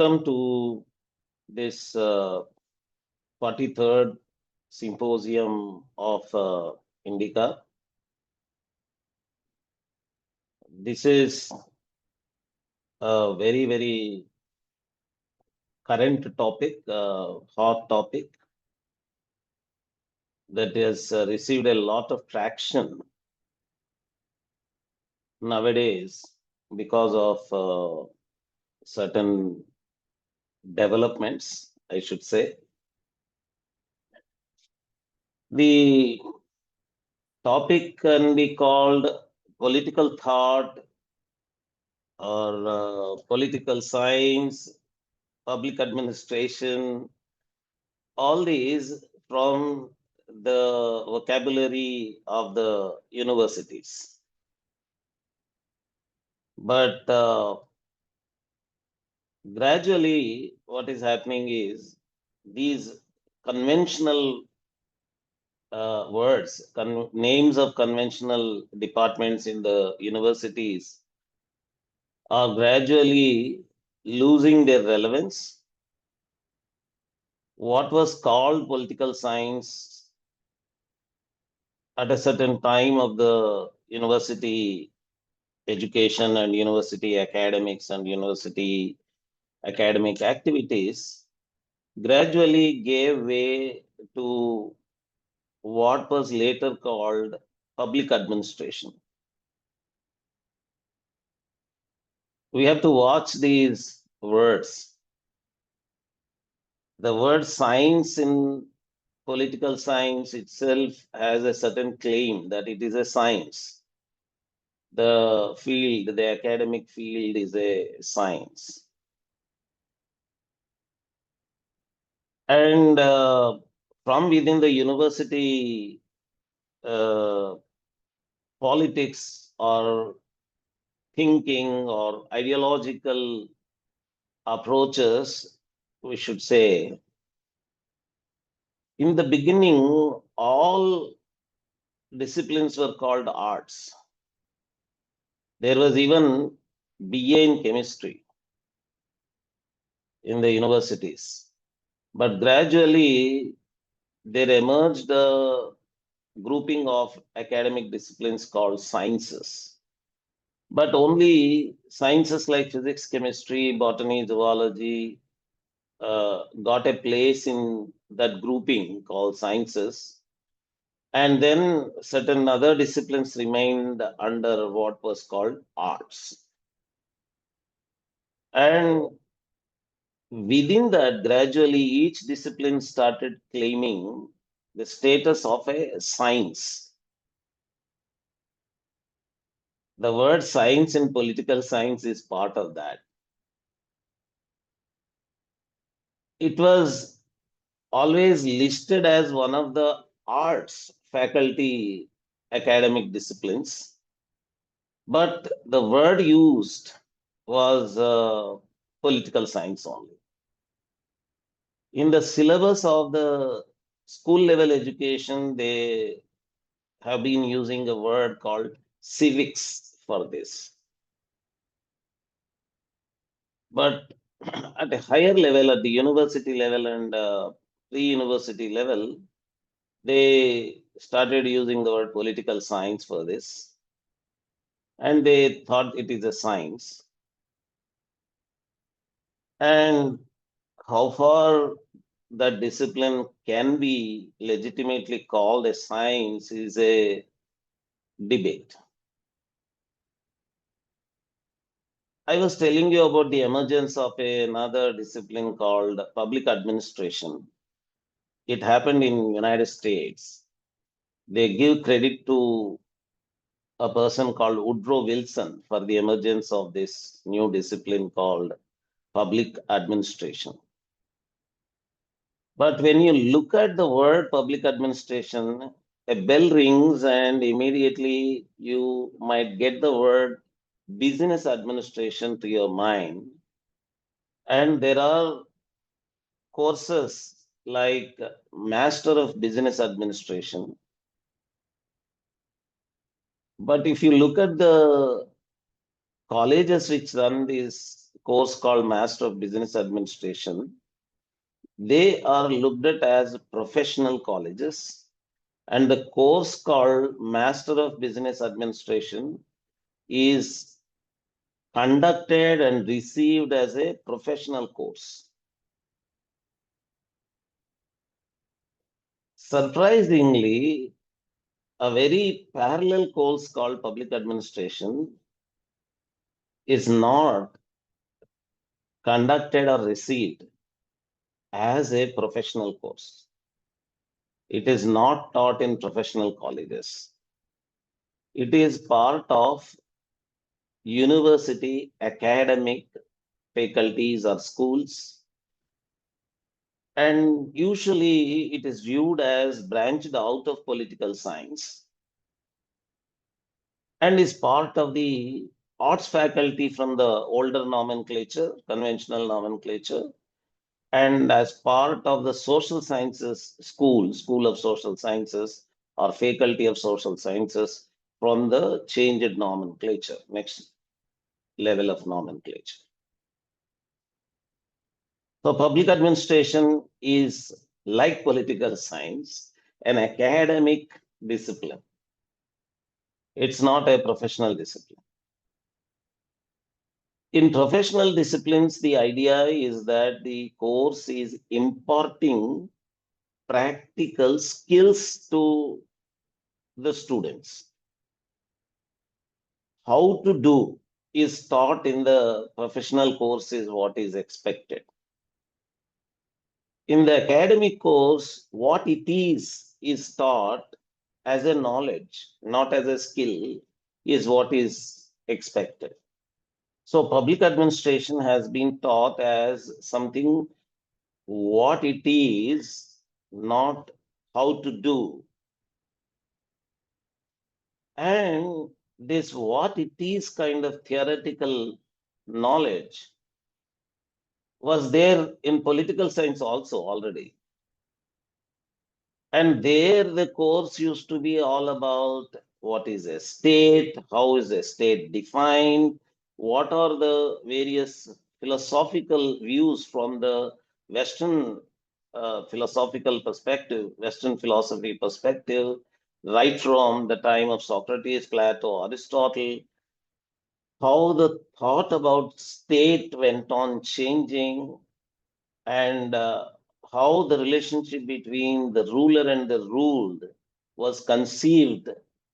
Welcome to this 43rd Symposium of Indica. This is a very, very current topic, hot topic that has received a lot of traction nowadays because of certain developments, I should say. The topic can be called political thought or political science, public administration, all these from the vocabulary of the universities. But gradually, what is happening is these conventional words, names of conventional departments in the universities are gradually losing their relevance. What was called political science at a certain time of the university education and university academics and university academic activities gradually gave way to what was later called public administration. We have to watch these words. The word science in political science itself has a certain claim that it is a science. The field, the academic field is a science. And from within the university, politics or thinking or ideological approaches, we should say, in the beginning, all disciplines were called arts. There was even BA in chemistry in the universities. But gradually, there emerged a grouping of academic disciplines called sciences. But only sciences like physics, chemistry, botany, zoology got a place in that grouping called sciences. And then certain other disciplines remained under what was called arts. And within that, gradually, each discipline started claiming the status of a science. The word science in political science is part of that. It was always listed as one of the arts faculty academic disciplines, but the word used was political science only. In the syllabus of the school level education, they have been using a word called civics for this. But at a higher level, at the university level and pre-university level, they started using the word political science for this. And they thought it is a science. And how far that discipline can be legitimately called a science is a debate. I was telling you about the emergence of another discipline called public administration. It happened in United States. They give credit to a person called Woodrow Wilson for the emergence of this new discipline called public administration. But when you look at the word public administration, a bell rings and immediately you might get the word business administration to your mind. And there are courses like Master of Business Administration. But if you look at the colleges which run these course called Master of Business Administration, they are looked at as professional colleges, and the course called Master of Business Administration is conducted and received as a professional course. Surprisingly, a very parallel course called Public Administration is not conducted or received as a professional course. It is not taught in professional colleges. It is part of university academic faculties or schools, and usually it is viewed as branched out of political science and is part of the arts faculty from the older nomenclature, conventional nomenclature, and as part of the social sciences school of social sciences or faculty of social sciences from the changed nomenclature, next level of nomenclature. So public administration is like political science, an academic discipline. It's not a professional discipline. In professional disciplines, the idea is that the course is imparting practical skills to the students. How to do is taught in the professional course is what is expected. In the academic course, what it is taught as a knowledge, not as a skill, is what is expected. So public administration has been taught as something what it is, not how to do. And this what it is kind of theoretical knowledge was there in political science also already. And there the course used to be all about what is a state, how is a state defined, what are the various philosophical views from the Western philosophical perspective, Western philosophy perspective, right from the time of Socrates, Plato, Aristotle, how the thought about state went on changing, and how the relationship between the ruler and the ruled was conceived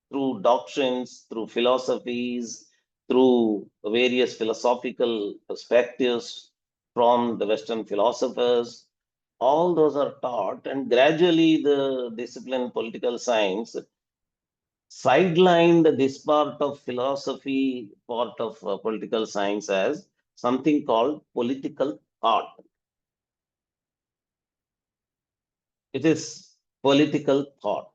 through doctrines, through philosophies, through various philosophical perspectives from the Western philosophers. All those are taught, and gradually the discipline political science sidelined this part of philosophy, part of political science as something called political thought. It is political thought.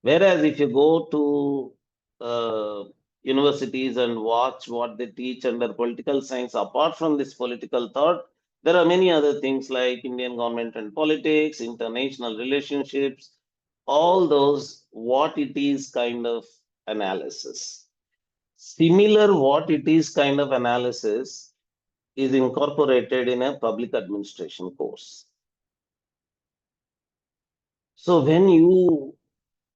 Whereas if you go to universities and watch what they teach under political science, apart from this political thought, there are many other things like Indian government and politics, international relationships, all those what it is kind of analysis. Similar what it is kind of analysis is incorporated in a public administration course. So when you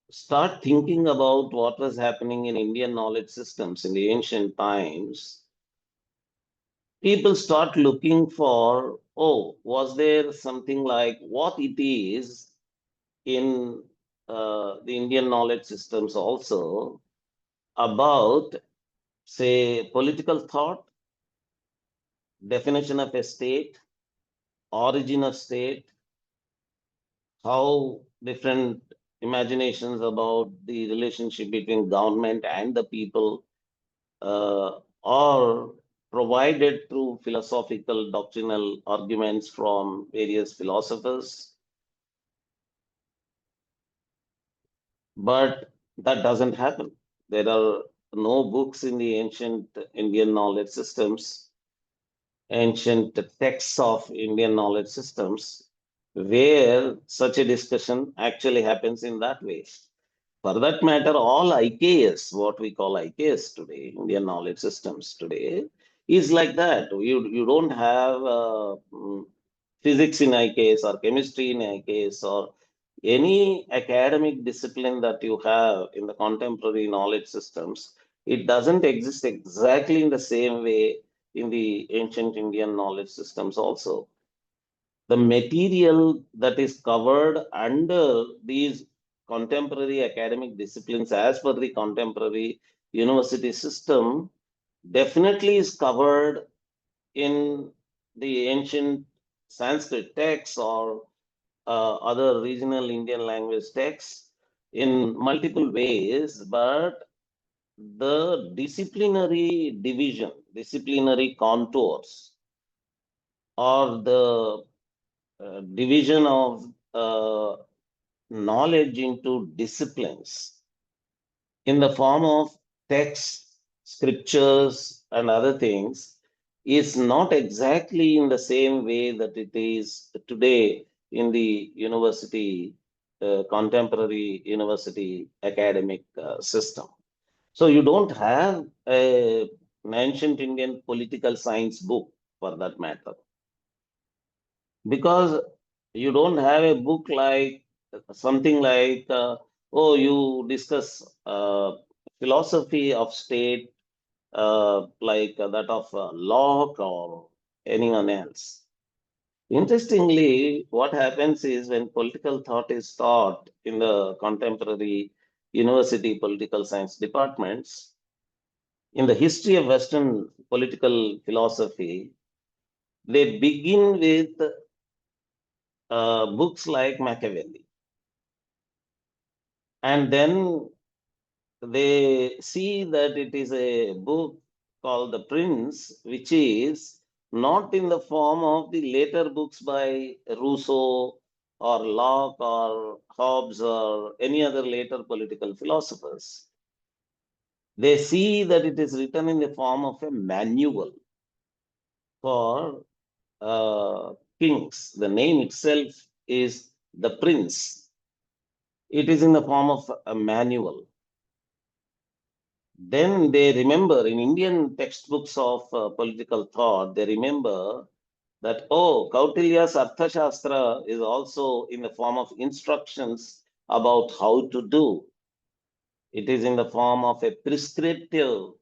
start thinking about what was happening in Indian knowledge systems in the ancient times, people start looking for, oh, was there something like what it is in the Indian knowledge systems also about, say, political thought, definition of a state, origin of state, how different imaginations about the relationship between government and the people are provided through philosophical doctrinal arguments from various philosophers. But that doesn't happen. There are no books in the ancient Indian knowledge systems, ancient texts of Indian knowledge systems, where such a discussion actually happens in that way. For that matter, all IKS, what we call IKS today, Indian knowledge systems today, is like that. You don't have physics in IKS or chemistry in IKS or any academic discipline that you have in the contemporary knowledge systems. It doesn't exist exactly in the same way in the ancient Indian knowledge systems also. The material that is covered under these contemporary academic disciplines as per the contemporary university system definitely is covered in the ancient Sanskrit texts or other regional Indian language texts in multiple ways, but the disciplinary division, disciplinary contours, or the division of knowledge into disciplines in the form of texts, scriptures, and other things is not exactly in the same way that it is today in the university, contemporary university academic system. So you don't have an ancient Indian political science book for that matter, because you don't have a book like something like you discuss philosophy of state like that of Locke or anyone else. Interestingly, what happens is when political thought is taught in the contemporary university political science departments, in the history of Western political philosophy, they begin with books like Machiavelli. And then they see that it is a book called The Prince, which is not in the form of the later books by Rousseau or Locke or Hobbes or any other later political philosophers. They see that it is written in the form of a manual for kings. The name itself is The Prince. It is in the form of a manual. Then they remember in Indian textbooks of political thought, they remember that, oh, Kautilya's Arthashastra is also in the form of instructions about how to do. It is in the form of a prescriptive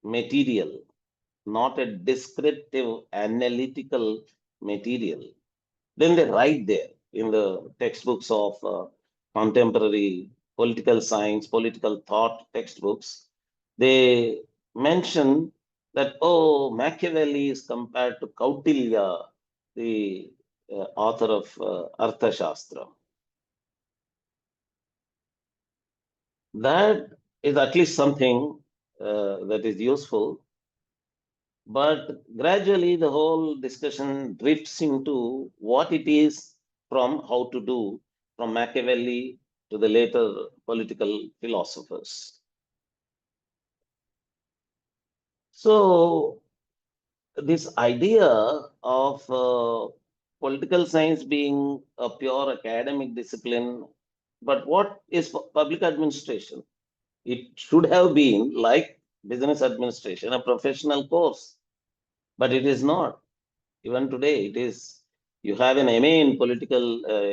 material, not a descriptive analytical material. Then they write there in the textbooks of contemporary political science, political thought textbooks, they mention that, oh, Machiavelli is compared to Kautilya, the author of Arthashastra. That is at least something that is useful. But gradually, the whole discussion drifts into what it is from how to do, from Machiavelli to the later political philosophers. So, this idea of political science being a pure academic discipline, but what is public administration? It should have been like business administration, a professional course, but it is not. Even today, it is. You have an MA in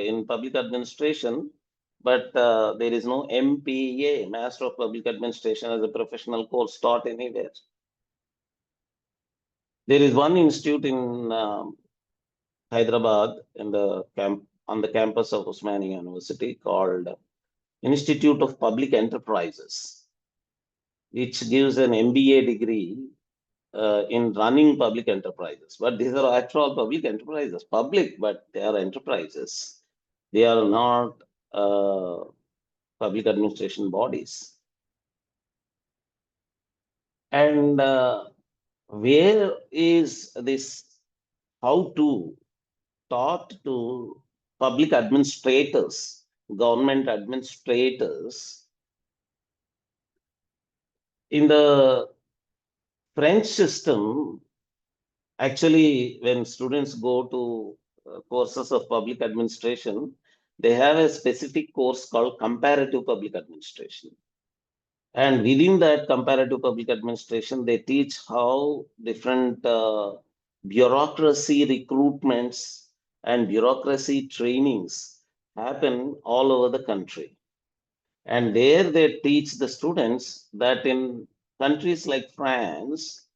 in public administration, but there is no MPA, Master of Public Administration, as a professional course taught anywhere. There is one institute in Hyderabad on the campus of Osmania University called Institute of Public Enterprises, which gives an MBA degree in running public enterprises. But these are actual public enterprises, public, but they are enterprises. They are not public administration bodies. And where is this how to taught to public administrators, government administrators? In the French system, actually, when students go to courses of public administration, they have a specific course called comparative public administration. And within that comparative public administration, they teach how different bureaucracy recruitments and bureaucracy trainings happen all over the country. And there they teach the students that in countries like France,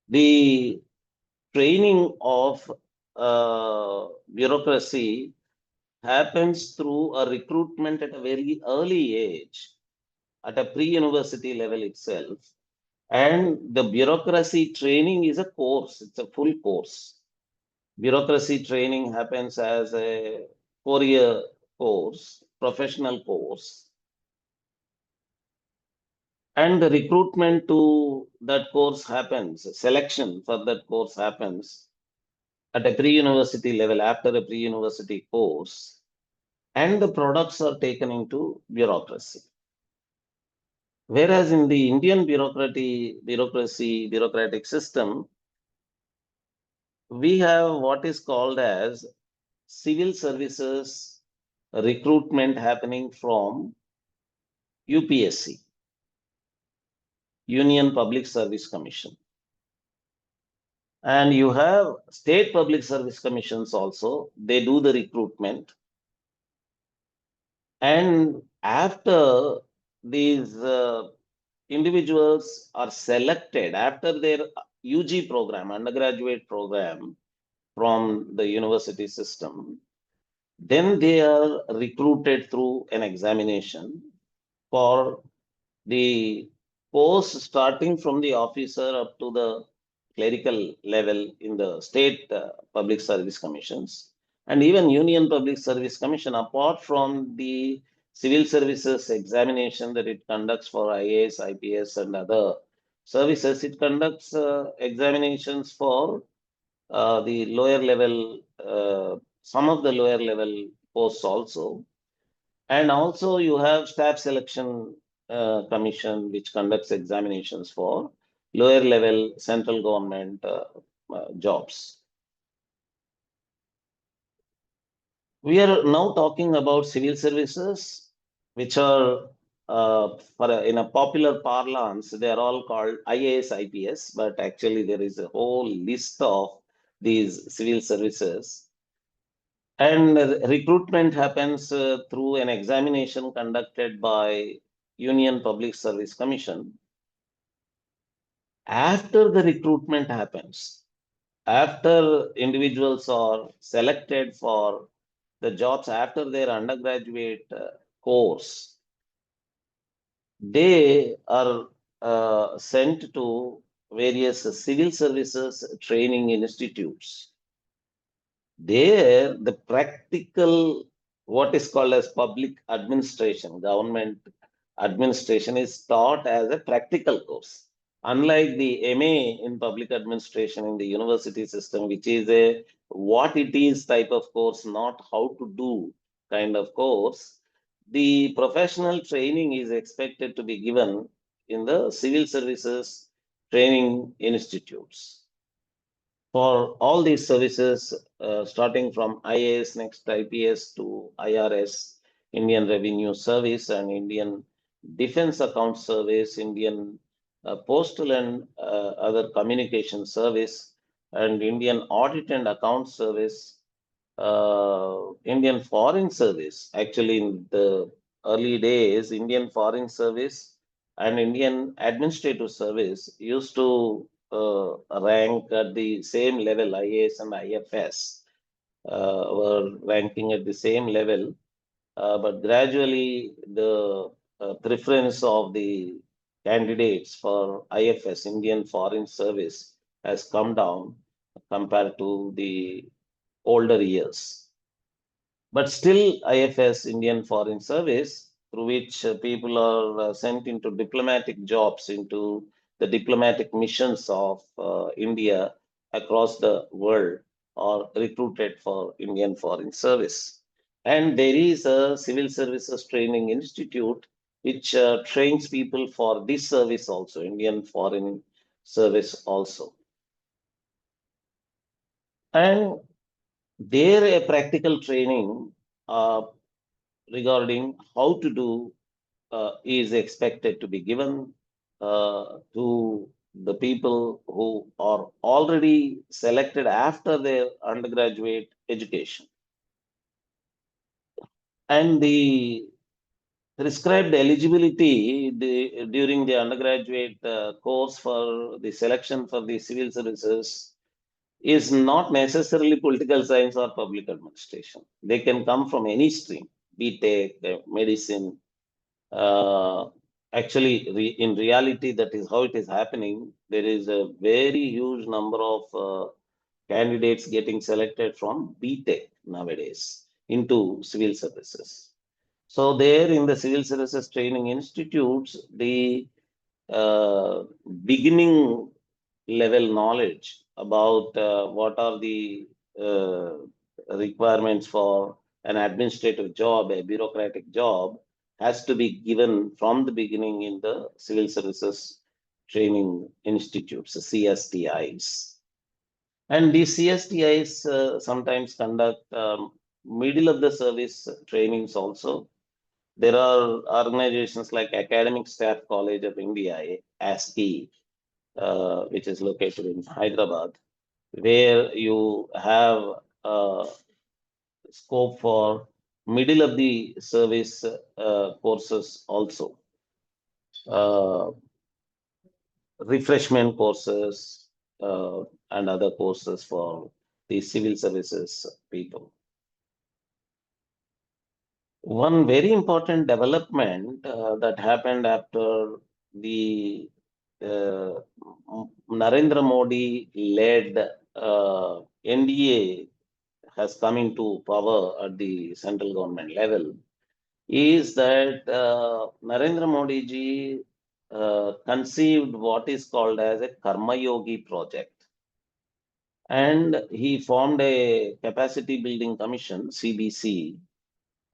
the training of bureaucracy happens through a recruitment at a very early age, at a pre-university level itself. And the bureaucracy training is a course, it's a full course. Bureaucracy training happens as a 4-year course, professional course. And the recruitment to that course happens, selection for that course happens at a pre-university level after a pre-university course. And the products are taken into bureaucracy. Whereas in the Indian bureaucratic system, we have what is called as civil services recruitment happening from UPSC, Union Public Service Commission. And you have state public service commissions also, they do the recruitment. And after these individuals are selected, after their UG program, undergraduate program from the university system, then they are recruited through an examination for the course starting from the officer up to the clerical level in the state public service commissions and even union public service commission, apart from the civil services examination that it conducts for IAS, IPS and other services, it conducts examinations for the lower level, some of the lower level posts also. And also you have staff selection commission, which conducts examinations for lower level central government jobs. We are now talking about civil services, which are in a popular parlance, they are all called IAS, IPS, but actually there is a whole list of these civil services. And recruitment happens through an examination conducted by Union Public Service Commission. After the recruitment happens, after individuals are selected for the jobs after their undergraduate course, they are sent to various civil services training institutes. There, the practical, what is called as public administration, government administration is taught as a practical course. Unlike the MA in public administration in the university system, which is a what it is type of course, not how to do kind of course, the professional training is expected to be given in the civil services training institutes for all these services, starting from IAS, next IPS to IRS, Indian Revenue Service and Indian Defense Account Service, Indian Postal and other communication service, and Indian Audit and Account Service, Indian Foreign Service. Actually, in the early days, Indian Foreign Service and Indian Administrative Service used to rank at the same level, IAS and IFS were ranking at the same level. But gradually, the preference of the candidates for IFS, Indian Foreign Service, has come down compared to the older years. But still, IFS, Indian Foreign Service, through which people are sent into diplomatic jobs, into the diplomatic missions of India across the world, are recruited for Indian Foreign Service. And there is a Civil Services Training Institute which trains people for this service also, Indian Foreign Service also. And there a practical training uh, regarding how to do is expected to be given to the people who are already selected after their undergraduate education. And the prescribed eligibility during the undergraduate course for the selection for the civil services is not necessarily political science or public administration. They can come from any stream, BTech, medicine. Uh, Actually, in reality, that is how it is happening. There is a very huge number of candidates getting selected from BTech nowadays into civil services. So there in the civil services training institutes, the uh, beginning level knowledge about what are the uh, requirements for an administrative job, a bureaucratic job, has to be given from the beginning in the civil services training institutes, the CSTIs. And these CSTIs sometimes conduct middle of the service trainings also. There are organizations like Academic Staff College of India, ASCI, which is located in Hyderabad, where you have scope for middle of the service courses also, uh, refreshment courses, and other courses for the civil services people. One very important development that happened after the uh, Narendra Modi led NDA has come into power at the central government level is that Narendra Modi ji conceived what is called as a Karma Yogi project. And he formed a capacity building commission, CBC,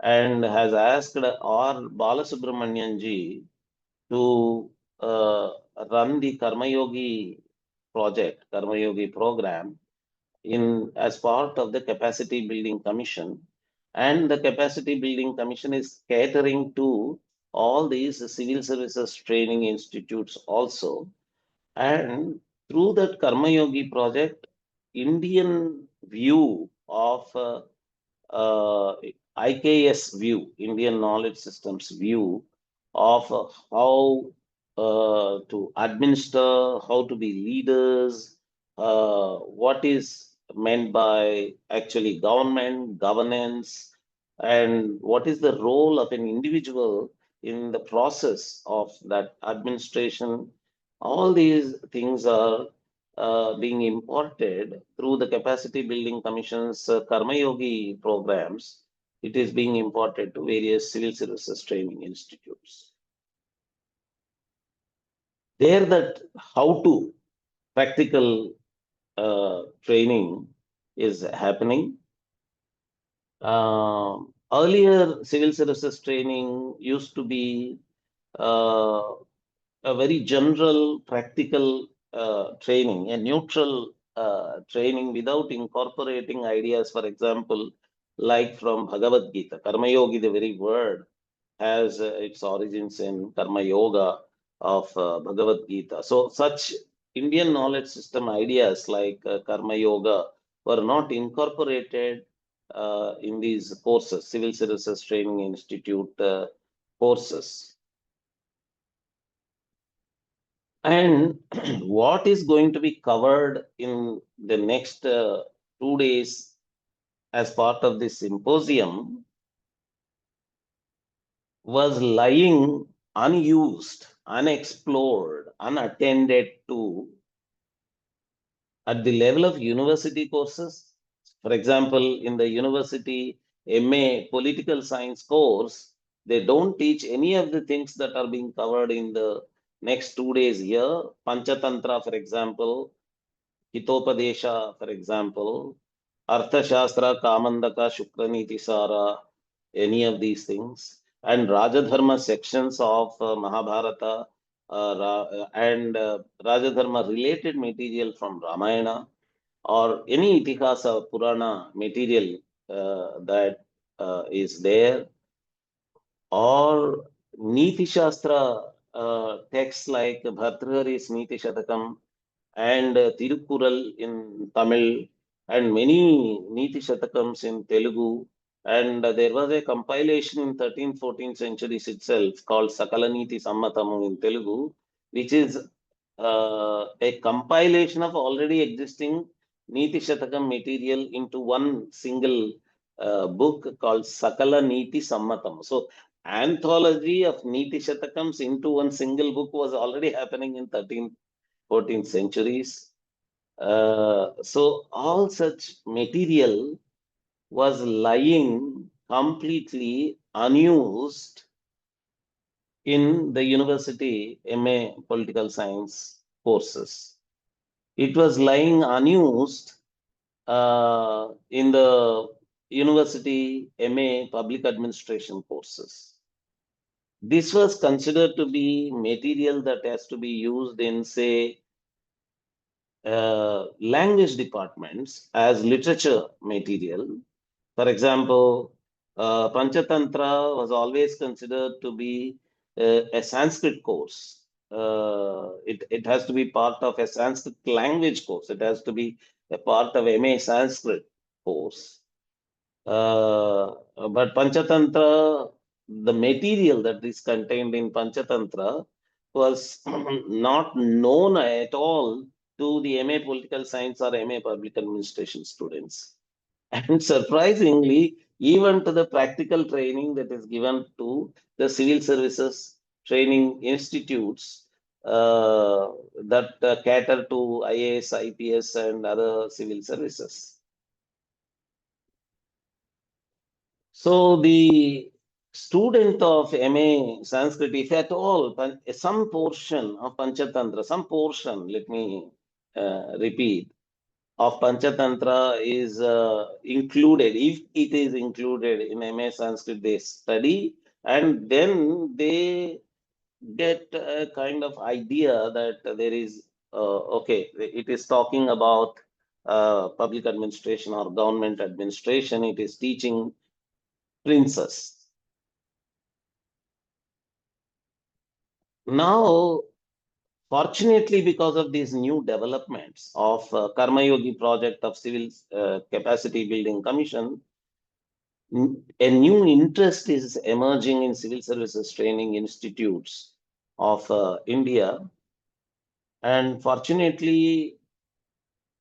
and has asked R. Balasubramanian ji to run the Karma Yogi project, Karma Yogi program, in as part of the capacity building commission. And the capacity building commission is catering to all these civil services training institutes also. And through that Karma Yogi project, Indian view of IKS view, Indian knowledge systems view of how to administer, how to be leaders, what is meant by actually government, governance, and what is the role of an individual in the process of that administration. All these things are being imported through the capacity building commission's Karma Yogi programs. It is being imported to various civil services training institutes. There, that how to practical training is happening. Earlier, civil services training used to be uh, a very general, practical training, a neutral training without incorporating ideas, for example, like from Bhagavad Gita. Karma Yogi, the very word, has its origins in Karma Yoga of Bhagavad Gita. So, such Indian knowledge system ideas like Karma Yoga were not incorporated in these courses, Civil Services Training Institute courses. And what is going to be covered in the next 2 days as part of this symposium was lying unused, unexplored, unattended to at the level of university courses. For example, in the university MA political science course, they don't teach any of the things that are being covered in the next 2 days here. Panchatantra, for example, Hitopadesha, for example, Arthashastra, Kamandaka, Shukraniti Sara, any of these things, and Rajadharma sections of Mahabharata and Rajadharma related material from Ramayana or any Itihasa Purana material that is there, or Niti Shastra texts like Bhartrihari's Niti Shatakam and Tirukural in Tamil and many Niti Shatakams in Telugu. And there was a compilation in 13th, 14th centuries itself called Sakala Niti Sammatamu in Telugu, which is a compilation of already existing Niti Shatakam material into one single book called Sakala Niti Sammatam. So, anthology of Niti Shatakams into one single book was already happening in 13th, 14th centuries. So, all such material was lying completely unused in the university MA political science courses. It was lying unused in the university MA public administration courses. This was considered to be material that has to be used in, say, language departments as literature material. For example, Panchatantra was always considered to be a Sanskrit course. It has to be part of a Sanskrit language course. It has to be a part of MA Sanskrit course. But Panchatantra, the material that is contained in Panchatantra was not known at all to the MA Political Science or MA Public Administration students. And surprisingly, even to the practical training that is given to the civil services training institutes that cater to IAS, IPS, and other civil services. So the student of MA Sanskrit, if at all, some portion of Panchatantra, some portion, let me repeat, of Panchatantra is included. If it is included in MA Sanskrit, they study and then they get a kind of idea that there is, okay, it is talking about public administration or government administration. It is teaching princess. Now, fortunately, because of these new developments of Karma Yogi project of Civil Capacity Building Commission, a new interest is emerging in civil services training institutes of India. And fortunately,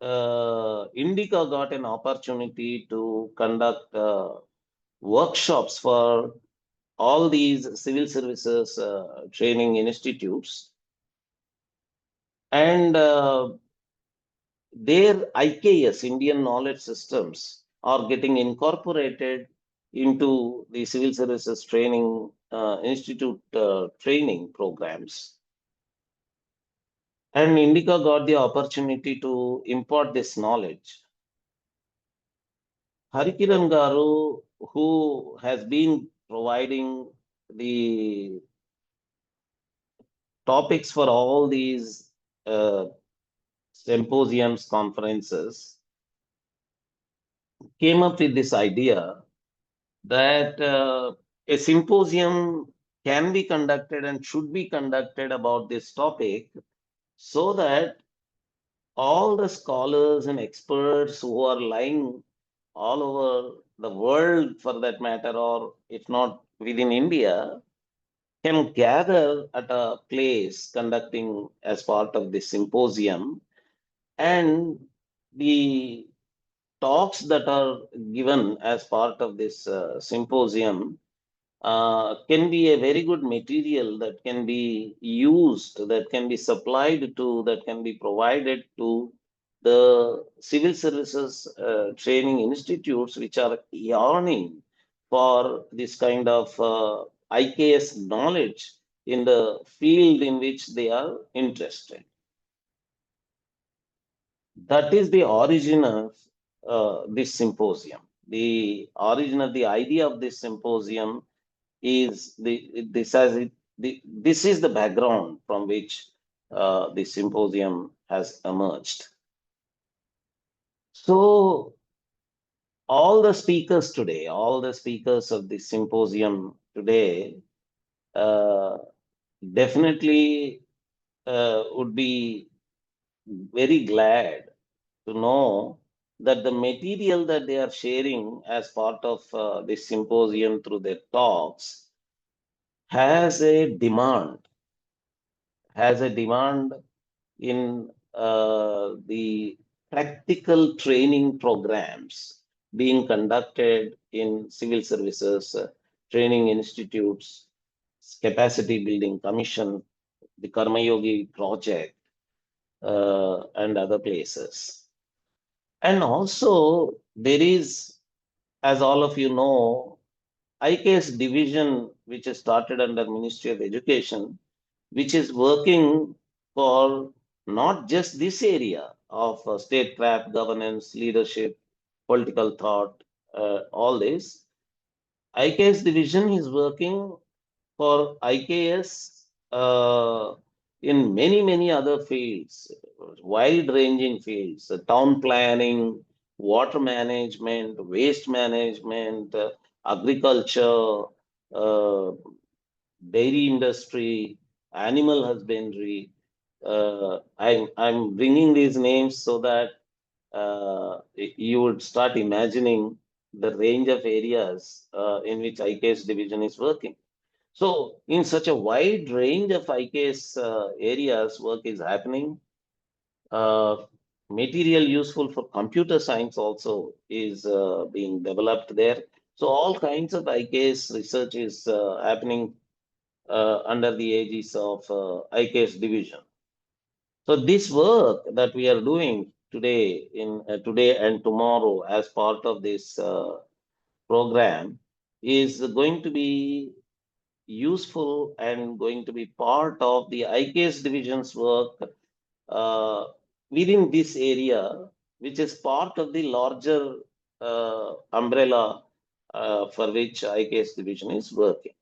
Indica got an opportunity to conduct workshops for all these civil services training institutes. And their IKS, Indian knowledge systems, are getting incorporated into the civil services training institute training programs. And Indica got the opportunity to impart this knowledge. Harikiran Garu, who has been providing the topics for all these symposiums, conferences, came up with this idea that a symposium can be conducted and should be conducted about this topic so that all the scholars and experts who are lying all over the world, for that matter, or if not within India, can gather at a place conducting as part of this symposium, and the talks that are given as part of this symposium can be a very good material that can be used, that can be supplied to, that can be provided to the civil services training institutes which are yearning for this kind of IKS knowledge in the field in which they are interested. That is the origin of this symposium. The origin of the idea of this symposium is this is the background from which the symposium has emerged. So all the speakers today, all the speakers of the symposium today uh, definitely would be very glad to know that the material that they are sharing as part of this symposium through their talks has a demand, has a demand in the practical training programs being conducted in civil services, training institutes, capacity building commission, the Karma Yogi project, and other places. And also, there is, as all of you know, IKS division, which is started under Ministry of Education, which is working for not just this area of statecraft, governance, leadership, political thought, all this. IKS division is working for IKS in many, many other fields, wide ranging fields, town planning, water management, waste management, agriculture, uh, dairy industry, animal husbandry. I'm bringing these names so that you would start imagining the range of areas in which IKS division is working. So, in such a wide range of IKS areas, work is happening. Uh, Material useful for computer science also is being developed there. So, all kinds of IKS research is happening under the aegis of IKS division. So, this work that we are doing today, in today and tomorrow, as part of this program, is going to be useful and going to be part of the IKS division's work uh, within this area, which is part of the larger umbrella for which IKS division is working.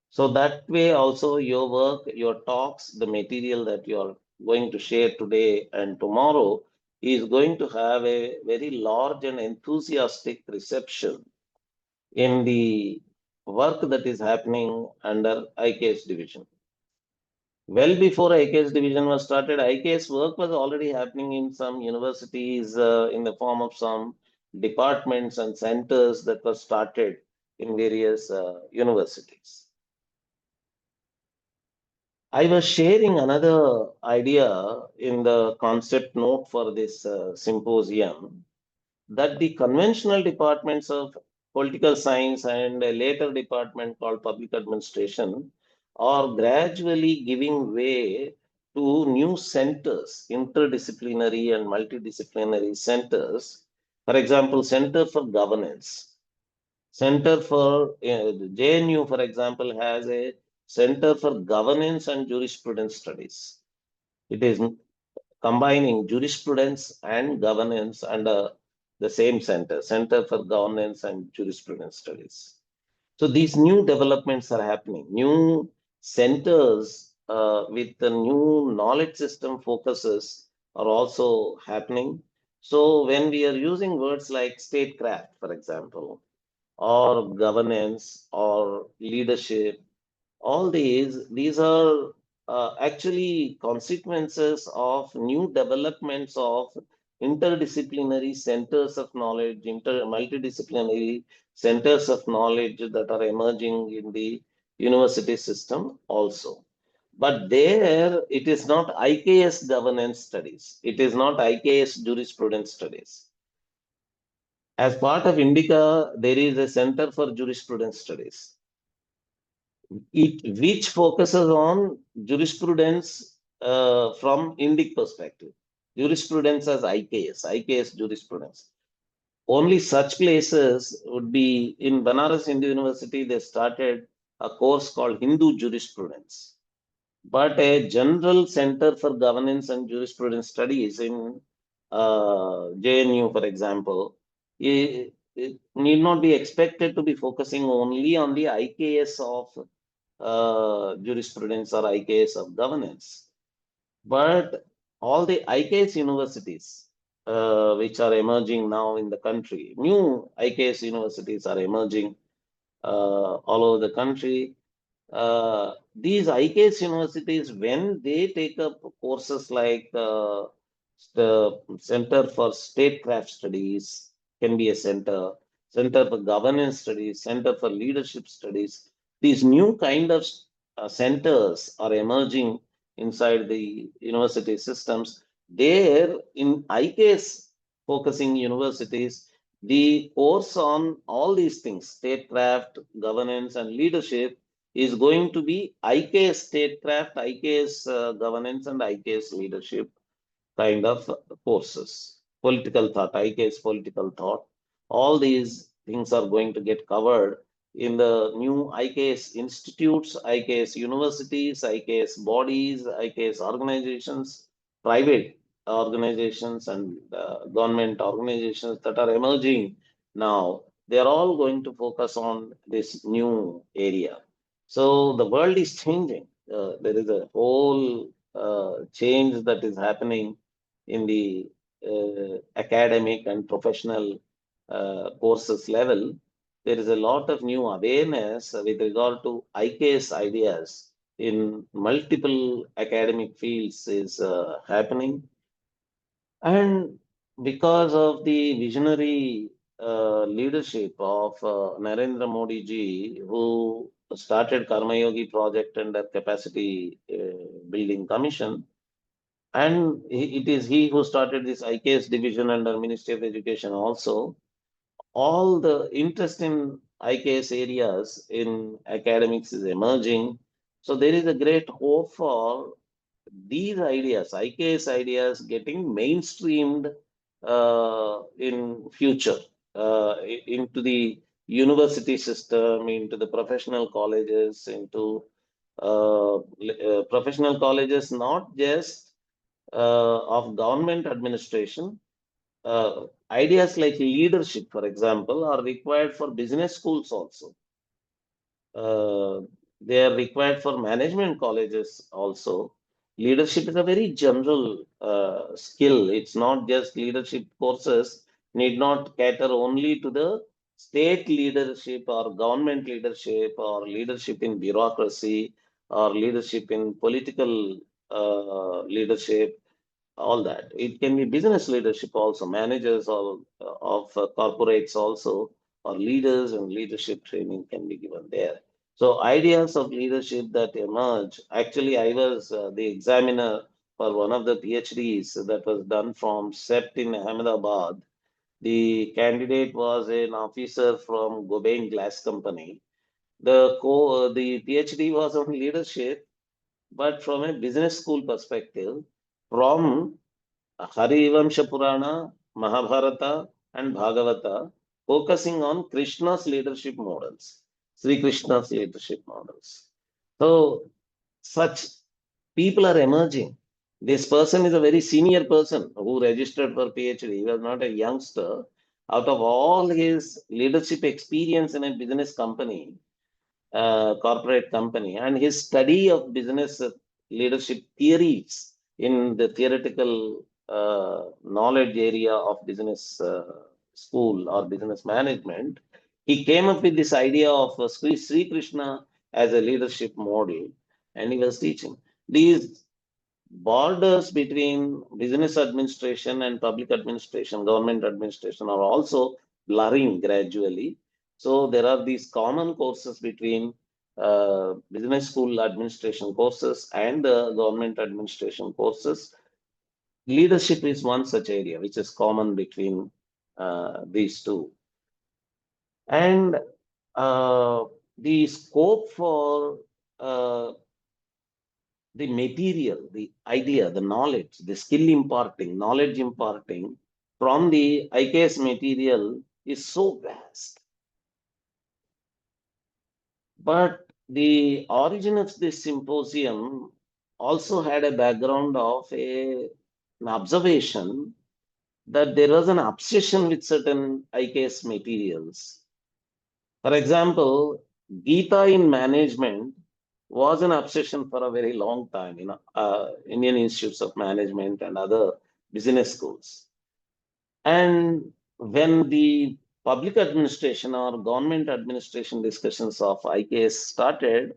So that way also your work, your talks, the material that you are going to share today and tomorrow is going to have a very large and enthusiastic reception in the work that is happening under IKS division. Well before IKS division was started, IKS work was already happening in some universities in the form of some departments and centers that were started in various universities. I was sharing another idea in the concept note for this symposium that the conventional departments of political science and a later department called public administration are gradually giving way to new centers, interdisciplinary and multidisciplinary centers. For example, Center for Governance. Center for JNU, for example, has a Center for Governance and Jurisprudence Studies. It is combining jurisprudence and governance under the same center, Center for Governance and Jurisprudence Studies. So these new developments are happening. New centers with the new knowledge system focuses are also happening. So when we are using words like statecraft, for example, or governance or leadership, all these are actually consequences of new developments of interdisciplinary centers of knowledge, multidisciplinary centers of knowledge that are emerging in the university system also. But there, it is not IKS governance studies. It is not IKS jurisprudence studies. As part of Indica, there is a Center for Jurisprudence Studies which focuses on jurisprudence from Indic perspective. Jurisprudence as IKS jurisprudence. Only such places would be in Banaras Hindu University. They started a course called Hindu Jurisprudence, but a general center for governance and jurisprudence studies in JNU, for example, it need not be expected to be focusing only on the IKS of jurisprudence or IKS of governance. But all the IKS universities, which are emerging now in the country, new IKS universities are emerging all over the country. these IKS universities, when they take up courses like the Center for Statecraft Studies, can be a Center for Governance Studies, Center for Leadership Studies, these new kind of centers are emerging inside the university systems. There, in IKS focusing universities, the course on all these things, statecraft, governance, and leadership, is going to be IKS statecraft, IKS governance, and IKS leadership kind of courses. Political thought, IKS political thought. All these things are going to get covered in the new IKS institutes, IKS universities, IKS bodies, IKS organizations, private organizations, and government organizations that are emerging now. They are all going to focus on this new area. So the world is changing. There is a whole change that is happening in the academic and professional courses level. There is a lot of new awareness with regard to IKS ideas in multiple academic fields is happening. And because of the visionary leadership of Narendra Modi ji, who started Karma Yogi project under Capacity Building Commission, and it is he who started this IKS division under Ministry of Education also. All the interest in IKS areas in academics is emerging. So there is a great hope for these ideas, IKS ideas, getting mainstreamed in future into the university system, into the professional colleges, into professional colleges, not just of government administration. Ideas like leadership, for example, are required for business schools also. Uh, they are required for management colleges also. Leadership is a very general skill. It's not just leadership courses, need not cater only to the state leadership or government leadership or leadership in bureaucracy or leadership in political leadership, all that. It can be business leadership also, managers of corporates also, or leaders, and leadership training can be given there. So ideas of leadership that emerge. Actually, I was the examiner for one of the PhDs that was done from SEPT in Ahmedabad. The candidate was an officer from Gobain Glass Company. The PhD was on leadership, but from a business school perspective, from Harivamsha Purana, Mahabharata, and Bhagavata, focusing on Krishna's leadership models, Sri Krishna's leadership models. So, such people are emerging. This person is a very senior person who registered for PhD. He was not a youngster. Out of all his leadership experience in a business company, corporate company, and his study of business leadership theories in the theoretical knowledge area of business school or business management, he came up with this idea of Sri Krishna as a leadership model, and he was teaching. These borders between business administration and public administration, government administration, are also blurring gradually. So there are these common courses between business school administration courses and government administration courses. Leadership is one such area which is common between these two. And the scope for the material, the idea, the knowledge, the skill imparting, knowledge imparting from the IKS material is so vast. But the origin of this symposium also had a background of an observation that there was an obsession with certain IKS materials. For example, Gita in management was an obsession for a very long time in Indian institutes of management and other business schools. And when the public administration or government administration discussions of IKS started,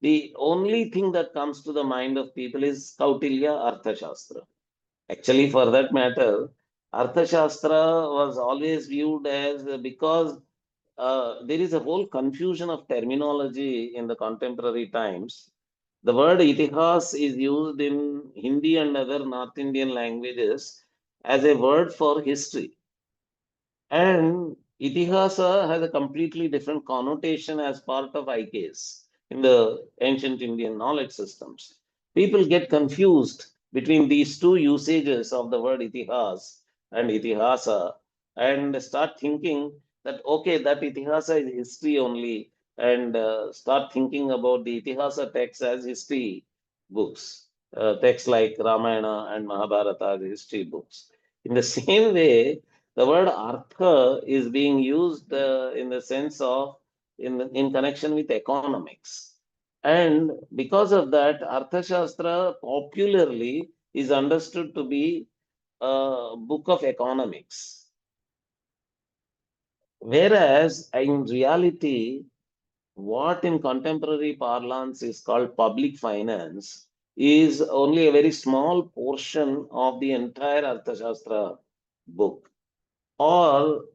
the only thing that comes to the mind of people is Kautilya Arthashastra. Actually, for that matter, Arthashastra was always viewed as because there is a whole confusion of terminology in the contemporary times. The word itihas is used in Hindi and other North Indian languages as a word for history. And Itihasa has a completely different connotation as part of IKS in the ancient Indian knowledge systems. People get confused between these two usages of the word Itihas and Itihasa and start thinking that, okay, that Itihasa is history only, and start thinking about the Itihasa texts as history books, texts like Ramayana and Mahabharata as history books. In the same way, the word artha is being used in the sense of in connection with economics. And because of that, Arthashastra popularly is understood to be a book of economics. Whereas in reality, what in contemporary parlance is called public finance is only a very small portion of the entire Arthashastra book. Or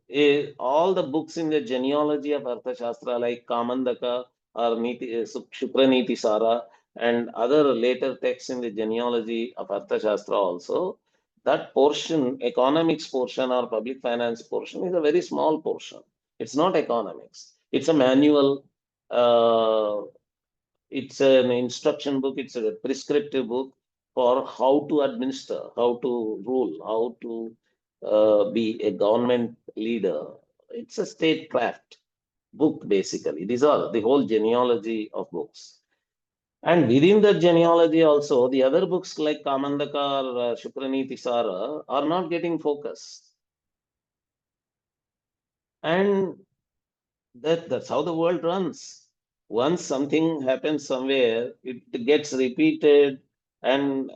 all the books in the genealogy of Arthashastra like Kamandaka or Shukraniti Sara and other later texts in the genealogy of Arthashastra also, that portion, economics portion or public finance portion is a very small portion. It's not economics. It's a manual, uh, it's an instruction book, it's a prescriptive book for how to administer, how to rule, how to be a government leader. It's a statecraft book, basically. These are the whole genealogy of books. And within that genealogy also, the other books like Kamandaka or Shukraniti Sara are not getting focus. And that's how the world runs. Once something happens somewhere, it gets repeated and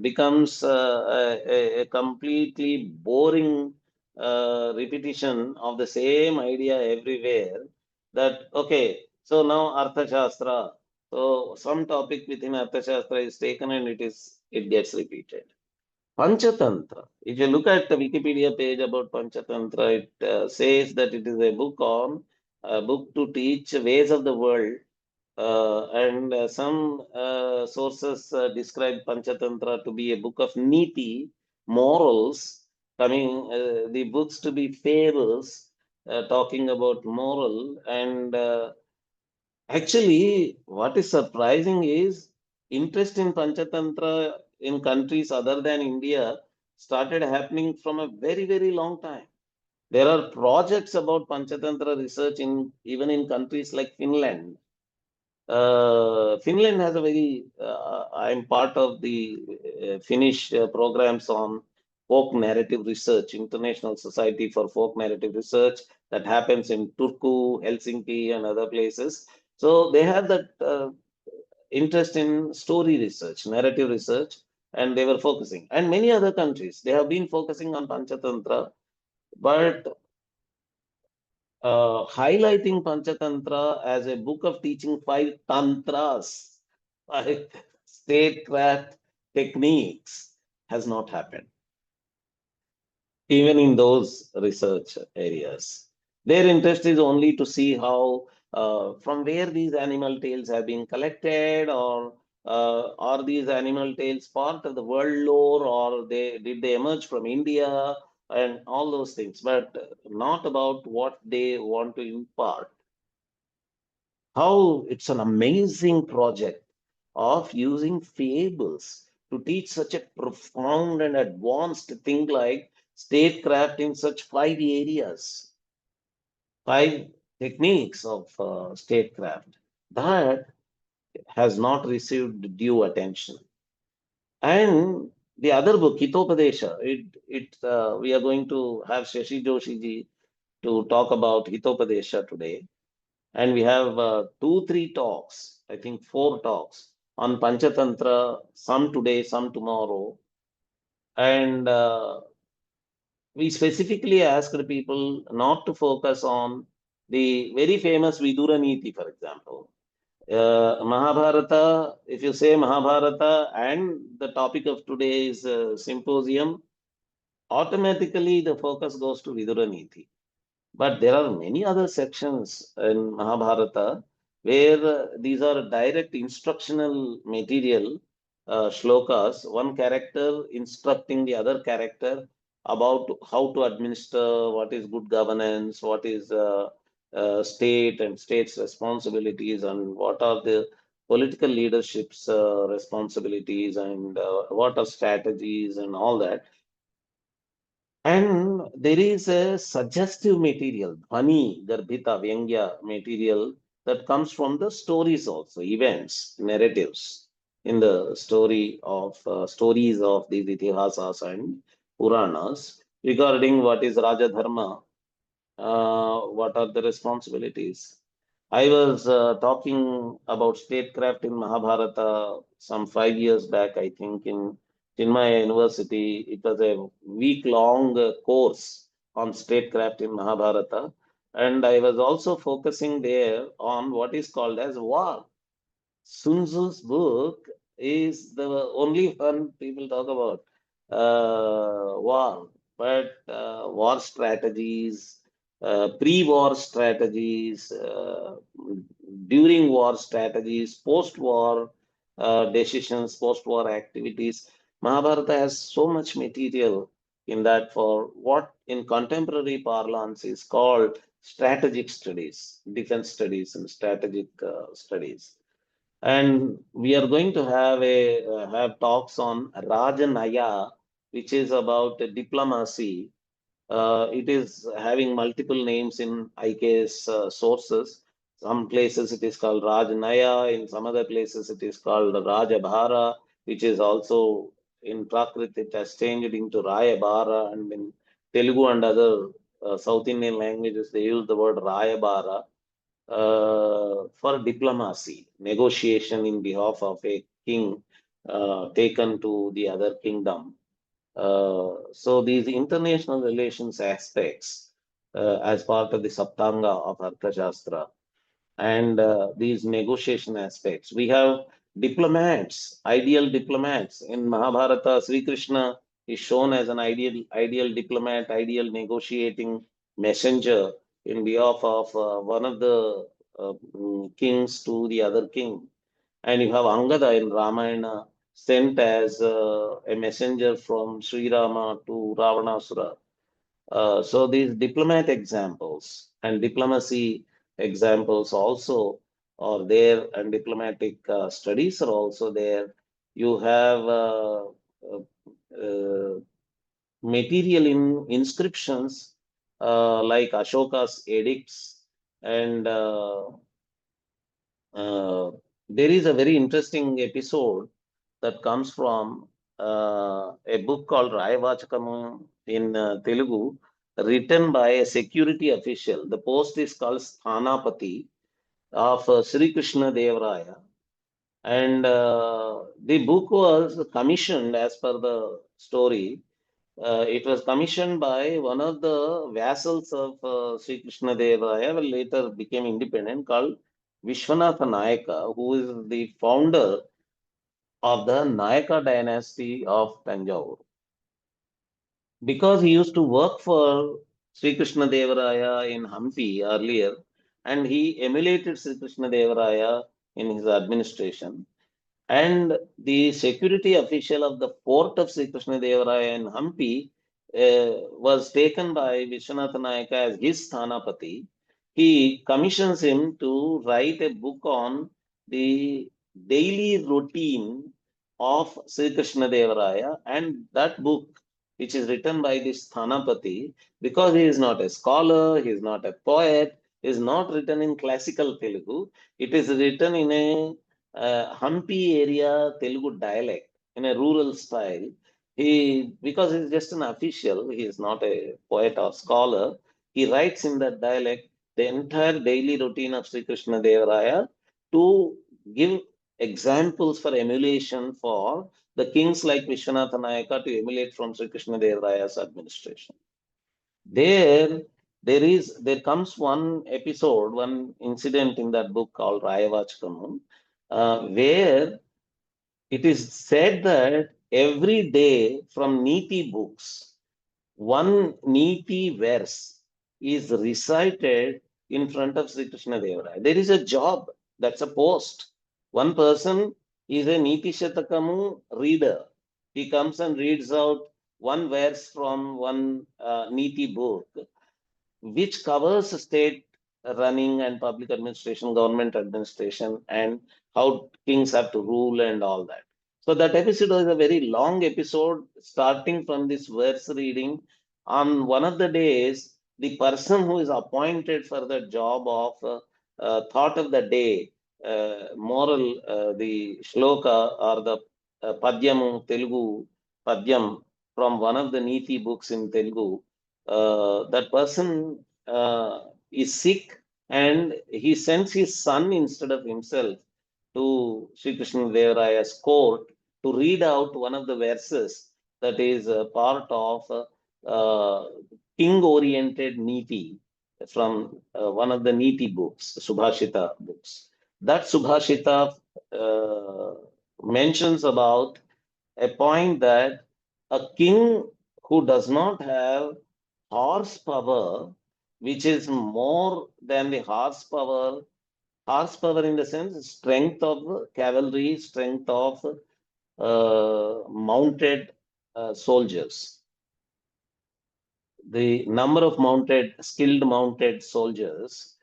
becomes a completely boring repetition of the same idea everywhere. That okay, so now Arthashastra. So some topic within Arthashastra is taken and it gets repeated. Panchatantra. If you look at the Wikipedia page about Panchatantra, it says that it is a book to teach ways of the world. And some sources describe Panchatantra to be a book of niti, morals, coming the books to be fables, talking about moral. And actually, what is surprising is interest in Panchatantra in countries other than India started happening from a very, very long time. There are projects about Panchatantra research in even in countries like Finland. Finland has a very, I'm part of the Finnish programs on folk narrative research, International Society for Folk Narrative Research that happens in Turku, Helsinki, and other places. So they have that interest in story research, narrative research, and they were focusing. And many other countries, they have been focusing on Panchatantra, but highlighting Panchatantra as a book of teaching five tantras, five statecraft techniques, has not happened, even in those research areas. Their interest is only to see how, from where these animal tales have been collected, or are these animal tales part of the world lore, or did they emerge from India, and all those things, but not about what they want to impart. How it's an amazing project of using fables to teach such a profound and advanced thing like statecraft in such five areas, five techniques of statecraft that has not received due attention. And the other book, Hitopadesha, we are going to have Shashi Joshi ji to talk about Hitopadesha today. And we have two, three talks, I think four talks on Panchatantra, some today, some tomorrow. And we specifically asked people not to focus on the very famous Vidura Niti, for example. Mahabharata, if you say Mahabharata and the topic of today's symposium, automatically the focus goes to Vidura Niti. But there are many other sections in Mahabharata where these are direct instructional material, shlokas, one character instructing the other character about how to administer, what is good governance, what is state and state's responsibilities, and what are the political leadership's responsibilities, and what are strategies and all that. And there is a suggestive material, Dhani, Garbhita, Vyangya material that comes from the stories also, events, narratives in the stories of these Itihasas and Puranas regarding what is Raja Dharma, what are the responsibilities. I was talking about statecraft in Mahabharata some 5 years back, I think, in Chinmaya University. It was a week-long course on statecraft in Mahabharata. And I was also focusing there on what is called as war. Sun Tzu's book is the only one people talk about war, but war strategies, pre-war strategies, during war strategies, post-war decisions, post-war activities. Mahabharata has so much material in that for what in contemporary parlance is called strategic studies, defense studies, and strategic studies. And we are going to have talks on Rajanaya, which is about diplomacy. It is having multiple names in IKS sources. Some places it is called Rajanaya, in some other places it is called Rajabhara, which is also in Prakrit it has changed into Rayabara, and in Telugu and other South Indian languages they use the word Rayabara for diplomacy, negotiation in behalf of a king taken to the other kingdom. So these international relations aspects as part of the Saptanga of Arthashastra and these negotiation aspects. We have diplomats, ideal diplomats. In Mahabharata, Sri Krishna is shown as an ideal diplomat, ideal negotiating messenger in behalf of one of the kings to the other king. And you have Angada in Ramayana sent as a messenger from Sri Rama to Ravanasura. So these diplomat examples and diplomacy examples also are there, and diplomatic studies are also there. You have material in inscriptions like Ashoka's edicts, and uh, there is a very interesting episode that comes from a book called Rayavachakamu in Telugu, written by a security official. The post is called Sthanapati of Sri Krishna Devaraya. And the book was commissioned, as per the story, it was commissioned by one of the vassals of Sri Krishna Devaraya, who later became independent, called Vishwanatha Nayaka, who is the founder of the Nayaka dynasty of Tanjore. Because he used to work for Sri Krishna Devaraya in Hampi earlier, and he emulated Sri Krishna Devaraya in his administration. And the security official of the fort of Sri Krishna Devaraya in Hampi was taken by Vishwanatha Nayaka as his Sthanapati. He commissions him to write a book on the daily routine of Sri Krishna Devaraya, and that book, which is written by this Sthanapati, because he is not a scholar, he is not a poet, is not written in classical Telugu. It is written in a Hampi area Telugu dialect, in a rural style. Because he's just an official, he is not a poet or scholar, he writes in that dialect the entire daily routine of Sri Krishna Devaraya to give examples for emulation for the kings like Vishwanatha Nayaka to emulate from Sri Krishna Devaraya's administration. There, there comes one episode, one incident in that book called Rayavachakamu, where it is said that every day from Niti books, one Niti verse is recited in front of Sri Krishna Deva Raya. There is a job, that's a post. One person is a Niti Shatakamu reader. He comes and reads out one verse from one Niti book, which covers state running and public administration, government administration, and how kings have to rule and all that. So that episode is a very long episode, starting from this verse reading. On one of the days, the person who is appointed for the job of thought of the day, moral, the shloka or the padyamu, Telugu padyam from one of the Niti books in Telugu, that person is sick and he sends his son instead of himself to Sri Krishna Deva Raya's court to read out one of the verses that is part of king-oriented Niti from one of the Niti books, Subhashita books. That Subhashita mentions about a point that a king who does not have horsepower, which is more than the horsepower in the sense strength of cavalry, strength of mounted soldiers. The number of skilled mounted soldiers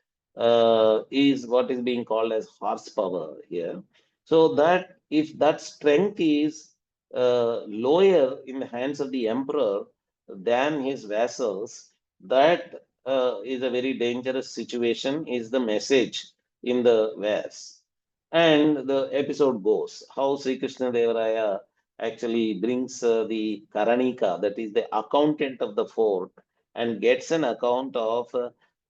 is what is being called as horsepower here. So that if that strength is lower in the hands of the emperor than his vassals, that is a very dangerous situation, is the message in the verse. And the episode goes how Sri Krishna Deva Raya actually brings the Karanika, that is the accountant of the fort, and gets an account of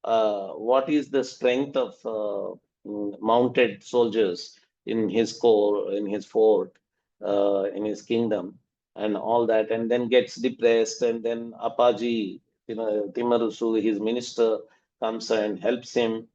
what is the strength of mounted soldiers in his core, in his fort, in his kingdom, and all that, and then gets depressed, and then Apaji, Timarusu, his minister, comes and helps him,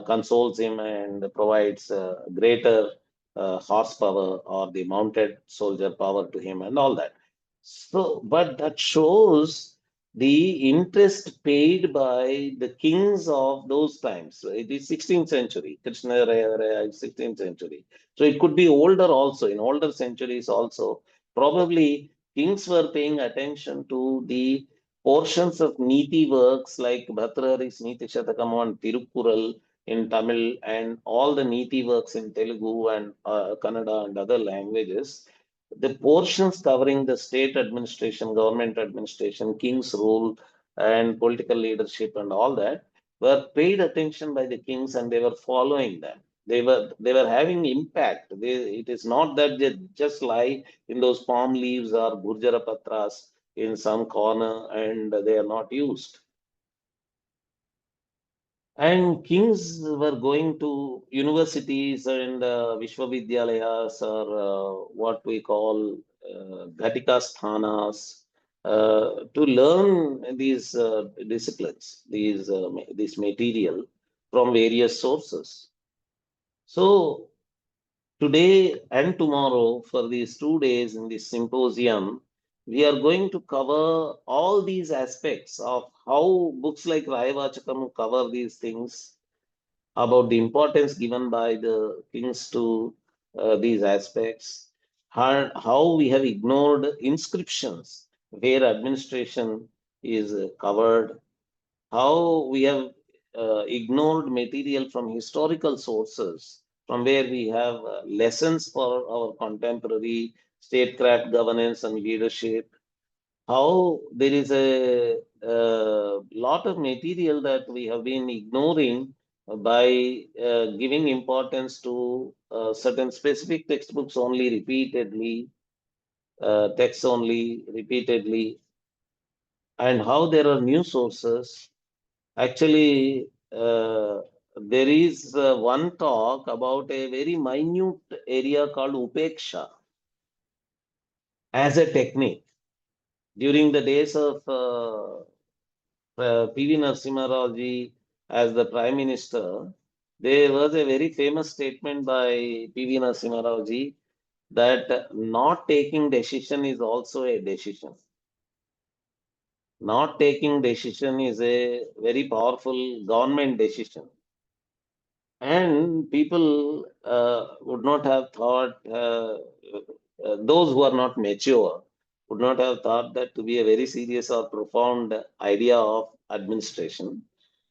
consoles him, and provides greater horsepower or the mounted soldier power to him, and all that. So, but that shows the interest paid by the kings of those times. It is 16th century. Krishna Raya is 16th century. So it could be older also, in older centuries also. Probably kings were paying attention to the portions of Niti works like Bhatrahari's Niti Shatakam and Tirukkural in Tamil and all the Niti works in Telugu and Kannada and other languages. The portions covering the state administration, government administration, king's rule, and political leadership, and all that were paid attention by the kings, and they were following them. They were having impact. It is not that they just lie in those palm leaves or Gurjara Patras in some corner and they are not used. And kings were going to universities and Vishwavidyalayas, or what we call Ghatika Sthanas, to learn these disciplines, this material from various sources. So today and tomorrow, for these 2 days in this symposium, we are going to cover all these aspects of how books like Rayavachakam cover these things, about the importance given by the kings to these aspects, how we have ignored inscriptions where administration is covered, how we have ignored material from historical sources from where we have lessons for our contemporary statecraft governance and leadership, how there is a, lot of material that we have been ignoring by giving importance to certain specific textbooks only repeatedly, texts only repeatedly, and how there are new sources. Actually, there is one talk about a very minute area called Upeksha as a technique during the days of P.V. Narasimha Rao ji as the Prime Minister, there was a very famous statement by P.V. Narasimha Rao ji that not taking decision is also a decision. Not taking decision is a very powerful government decision. And people would not have thought, those who are not mature would not have thought that to be a very serious or profound idea of administration.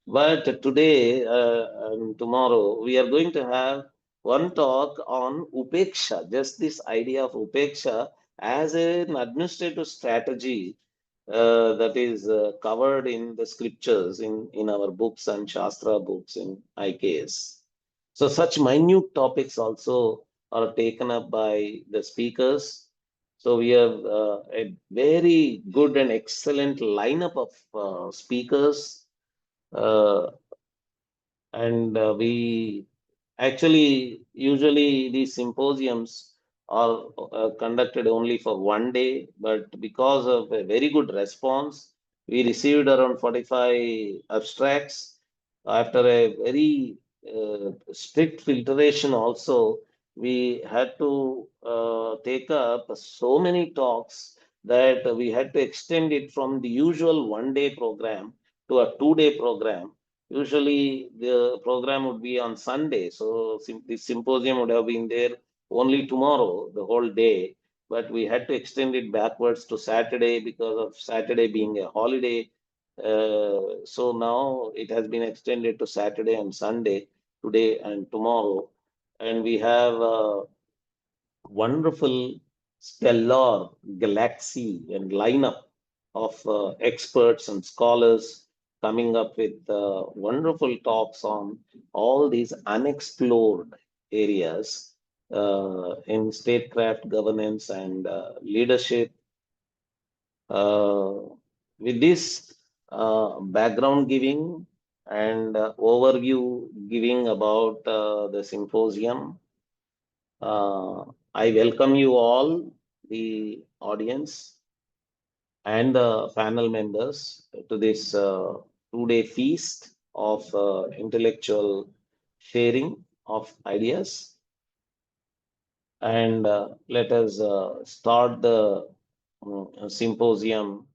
But today and tomorrow, we are going to have one talk on upeksha, just this idea of upeksha as an administrative strategy that is covered in the scriptures in our books and Shastra books in IKS. So, such minute topics also are taken up by the speakers. So, we have a very good and excellent lineup of speakers. Uh, and we actually, usually these symposiums are conducted only for one day, but because of a very good response, we received around 45 abstracts. After a very strict filtration, also, we had to take up so many talks that we had to extend it from the usual one-day program to a two-day program. Usually, the program would be on Sunday, so the symposium would have been there only tomorrow, the whole day. But we had to extend it backwards to Saturday because of Saturday being a holiday. So now it has been extended to Saturday and Sunday, today and tomorrow. And we have wonderful stellar galaxy and lineup of experts and scholars coming up with wonderful talks on all these unexplored areas in statecraft governance and leadership. Uh, with this background giving and overview giving about the symposium, I welcome you all, the audience and the panel members, to this two-day feast of intellectual sharing of ideas. And let us start the symposium